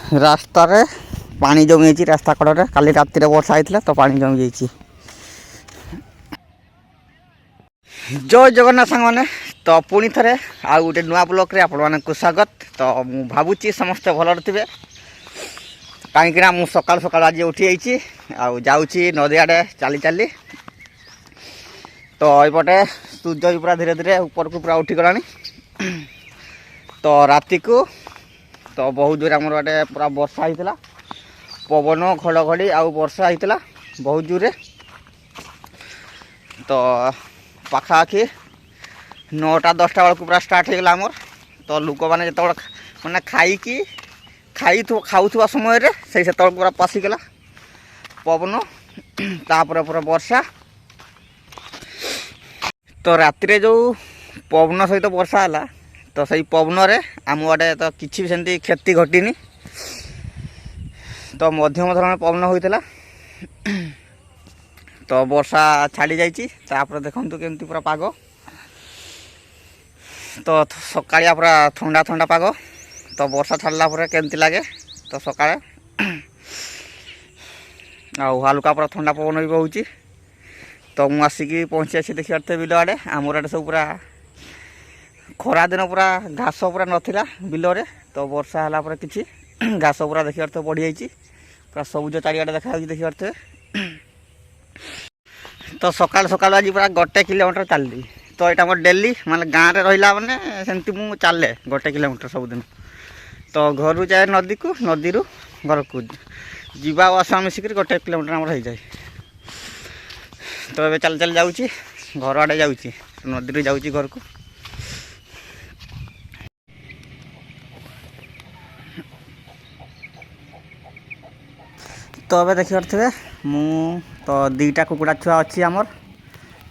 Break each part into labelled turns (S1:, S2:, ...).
S1: ରାସ୍ତାରେ ପାଣି ଜମି ଯାଇଛି। ରାସ୍ତା କଡ଼ରେ କାଲି ରାତିରେ ବର୍ଷା ହେଇଥିଲା ତ ପାଣି ଜମି ଯାଇଛି। ଜୟ ଜଗନ୍ନାଥ ସାଙ୍ଗମାନେ, ତ ପୁଣି ଥରେ ଆଉ ଗୋଟେ ନୂଆ ବ୍ଲଗ୍ରେ ଆପଣମାନଙ୍କୁ ସ୍ୱାଗତ। ତ ମୁଁ ଭାବୁଛି ସମସ୍ତେ ଭଲରେ ଥିବେ, କାହିଁକିନା ମୁଁ ସକାଳୁ ସକାଳୁ ଆଜି ଉଠି ଯାଇଛି ଆଉ ଯାଉଛି ନଦୀ ଆଡ଼େ ଚାଲି ଚାଲି। ତ ଏଇପଟେ ସୂର୍ଯ୍ୟ ବି ପୁରା ଧୀରେ ଧୀରେ ଉପରକୁ ପୁରା ଉଠିଗଲାଣି। ତ ରାତିକୁ ତ ବହୁତ ଜୋରେ ଆମର ଏଟେ ପୁରା ବର୍ଷା ହେଇଥିଲା, ପବନ ଘଡ଼ଘଡ଼ି ଆଉ ବର୍ଷା ହେଇଥିଲା ବହୁତ ଜୋରେ। ତ ପାଖାପାଖି 9ଟା 10ଟା ବେଳକୁ ପୁରା ଷ୍ଟାର୍ଟ ହେଇଗଲା ଆମର। ତ ଲୋକମାନେ ଯେତେବେଳେ ମାନେ ଖାଉଥିବା ସମୟରେ ସେତେବେଳକୁ ପୁରା ପଶିଗଲା ପବନ, ତାପରେ ପୁରା ବର୍ଷା। ତ ରାତିରେ ଯେଉଁ ପବନ ସହିତ ବର୍ଷା ହେଲା, ତ ସେଇ ପବନରେ ଆମ ଆଡ଼େ ତ କିଛି ବି ସେମିତି କ୍ଷତି ଘଟିନି। ତ ମଧ୍ୟମ ଧରଣର ପବନ ହୋଇଥିଲା। ତ ବର୍ଷା ଛାଡ଼ି ଯାଇଛି। ତାପରେ ଦେଖନ୍ତୁ କେମିତି ପୁରା ପାଗ, ତ ସକାଳିଆ ପୁରା ଥଣ୍ଡା ଥଣ୍ଡା ପାଗ। ତ ବର୍ଷା ଛାଡ଼ିଲା ପରେ କେମିତି ଲାଗେ ତ ସକାଳେ, ଆଉ ହାଲୁକା ପୁରା ଥଣ୍ଡା ପବନ ବି ବହୁଛି। ତ ମୁଁ ଆସିକି ପହଞ୍ଚି ଆସି ଦେଖିବାର थे ବିଲ ଆଡ଼େ। ଆମର ଆଡ଼େ ସବୁ ପୁରା ଖରାଦିନ ପୁରା ଘାସ ପୁରା ନଥିଲା ବିଲରେ। ତ ବର୍ଷା ହେଲା ପରେ କିଛି ଘାସ ପୁରା ଦେଖିବାର थे ବଢ଼ିଯାଇଛି, ପୁରା ସବୁଜ ଚାରିଆଡ଼େ ଦେଖାଯାଉଛି ଦେଖିବାର थे। ତ ସକାଳୁ ସକାଳୁ ଆଜି ପୁରା 1 କିଲୋମିଟର ଚାଲିଲି। ତ ଏଇଟା ମୋର ଡେଲି, ମାନେ ଗାଁରେ ରହିଲା ମାନେ ସେମିତି ମୁଁ ଚାଲେ 1 କିଲୋମିଟର ସବୁଦିନ। ତ ଘରୁ ଯାଏ ନଦୀକୁ, ନଦୀରୁ ଘରକୁ ଯିବା ଆଉ ଆସିବା ମିଶିକରି 1 କିଲୋମିଟର ଆମର ହେଇଯାଏ। ତ ଏବେ ଚାଲି ଚାଲି ଯାଉଛି, ଘର ଆଡ଼େ ଯାଉଛି, ନଦୀରୁ ଯାଉଛି ଘରକୁ। ତ ଏବେ ଦେଖିପାରୁଥିବେ ମୁଁ ତ 2ଟା କୁକୁଡ଼ା ଛୁଆ ଅଛି ଆମର।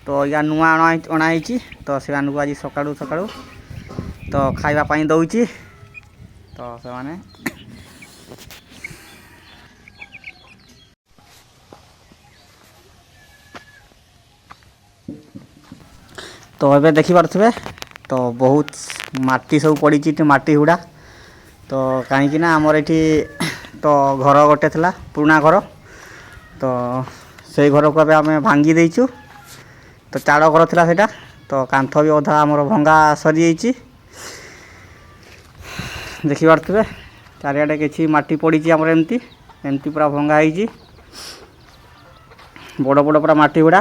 S1: ତ ୟା ନୂଆ ଅଣା ହେଇଛି। ତ ସେମାନଙ୍କୁ ଆଜି ସକାଳୁ ସକାଳୁ ତ ଖାଇବା ପାଇଁ ଦେଉଛି। ତ ସେମାନେ ତ ଏବେ ଦେଖିପାରୁଥିବେ ତ ବହୁତ ମାଟି ସବୁ ପଡ଼ିଛି, ଏଠି ମାଟି ହୁଡ଼ା। ତ କାହିଁକିନା ଆମର ଏଠି ତ ଘର ଗୋଟେ ଥିଲା, ପୁରୁଣା ଘର। ତ ସେଇ ଘରକୁ ଏବେ ଆମେ ଭାଙ୍ଗି ଦେଇଛୁ। ତ ଚାଳ ଘର ଥିଲା ସେଇଟା। ତ କାନ୍ଥ ବି ଅଧା ଆମର ଭଙ୍ଗା ସରିଯାଇଛି। ଦେଖିପାରୁଥିବେ ଚାରିଆଡ଼େ କିଛି ମାଟି ପଡ଼ିଛି ଆମର, ଏମିତି ଏମିତି ପୁରା ଭଙ୍ଗା ହେଇଛି, ବଡ଼ ବଡ଼ ପୁରା ମାଟି ଗୁଡ଼ା।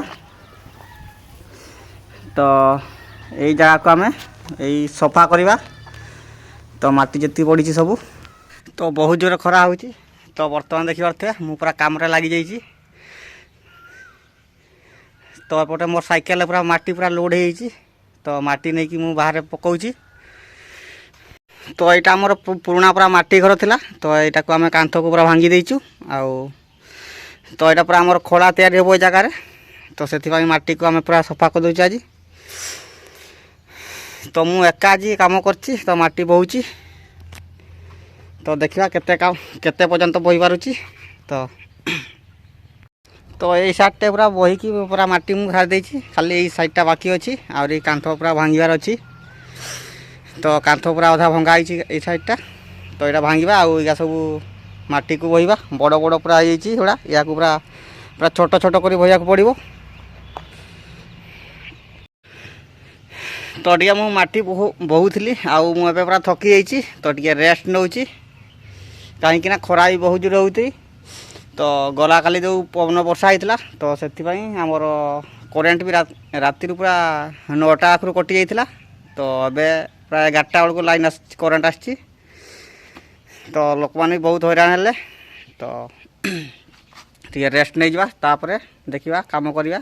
S1: ତ ଏଇ ଜାଗାକୁ ଆମେ ଏଇ ସଫା କରିବା। ତ ମାଟି ଯେତିକି ପଡ଼ିଛି ସବୁ, ତ ବହୁତ ଜୋରେ ଖରା ହେଉଛି। ତ ବର୍ତ୍ତମାନ ଦେଖିପାରୁଥିବେ ମୁଁ ପୁରା କାମରେ ଲାଗିଯାଇଛି। ତ ଏପଟେ ମୋର ସାଇକେଲରେ ପୁରା ମାଟି ପୁରା ଲୋଡ଼ ହେଇଯାଇଛି। ତ ମାଟି ନେଇକି ମୁଁ ବାହାରେ ପକାଉଛି। ତ ଏଇଟା ଆମର ପୁରୁଣା ପୁରା ମାଟି ଘର ଥିଲା। ତ ଏଇଟାକୁ ଆମେ କାନ୍ଥକୁ ପୁରା ଭାଙ୍ଗି ଦେଇଛୁ। ଆଉ ତ ଏଇଟା ପୁରା ଆମର ଖୋଳା ତିଆରି ହେବ ଏଇ ଜାଗାରେ। ତ ସେଥିପାଇଁ ମାଟିକୁ ଆମେ ପୁରା ସଫା କରିଦେଉଛୁ ଆଜି। ତ ମୁଁ ଏକା ଆଜି କାମ କରିଛି, ତ ମାଟି ବୋହୁଛି। ତ ଦେଖିବା କେତେ ପର୍ଯ୍ୟନ୍ତ ବୋହି ପାରୁଛି। ତ ଏଇ ସାଇଡ଼୍ଟା ପୁରା ବୋହିକି ପୁରା ମାଟି ମୁଁ ସାରି ଦେଇଛି, ଖାଲି ଏଇ ସାଇଡ଼୍ଟା ବାକି ଅଛି। ଆହୁରି କାନ୍ଥ ପୁରା ଭାଙ୍ଗିବାର ଅଛି। ତ କାନ୍ଥ ପୁରା ଅଧା ଭଙ୍ଗା ହେଇଛି ଏଇ ସାଇଡ଼୍ଟା। ତ ଏଇଟା ଭାଙ୍ଗିବା, ଆଉ ଏଇଟା ସବୁ ମାଟିକୁ ବୋହିବା। ବଡ଼ ବଡ଼ ପୁରା ହେଇଯାଇଛି ଏଗୁଡ଼ା, ୟାକୁ ପୁରା ଛୋଟ ଛୋଟ କରି ବୋହିବାକୁ ପଡ଼ିବ। ତ ଟିକେ ମୁଁ ମାଟି ବୋହୁଥିଲି, ଆଉ ମୁଁ ଏବେ ପୁରା ଥକି ଯାଇଛି। ତ ଟିକେ ରେଷ୍ଟ ନେଉଛି, କାହିଁକିନା ଖରା ବି ବହୁତ ଜୋରେ ହେଉଛି। ତ ଗଲାକାଲି ଯେଉଁ ପବନ ବର୍ଷା ହେଇଥିଲା, ତ ସେଥିପାଇଁ ଆମର କରେଣ୍ଟ ବି ରାତିରୁ ପୁରା 9ଟା ପାଖରୁ କଟି ଯାଇଥିଲା। ତ ଏବେ ପ୍ରାୟ 11ଟା ବେଳକୁ ଲାଇନ୍ ଆସିଛି, କରେଣ୍ଟ ଆସିଛି। ତ ଲୋକମାନେ ବି ବହୁତ ହଇରାଣ ହେଲେ। ତ ଟିକେ ରେଷ୍ଟ ନେଇଯିବା, ତାପରେ ଦେଖିବା କାମ କରିବା।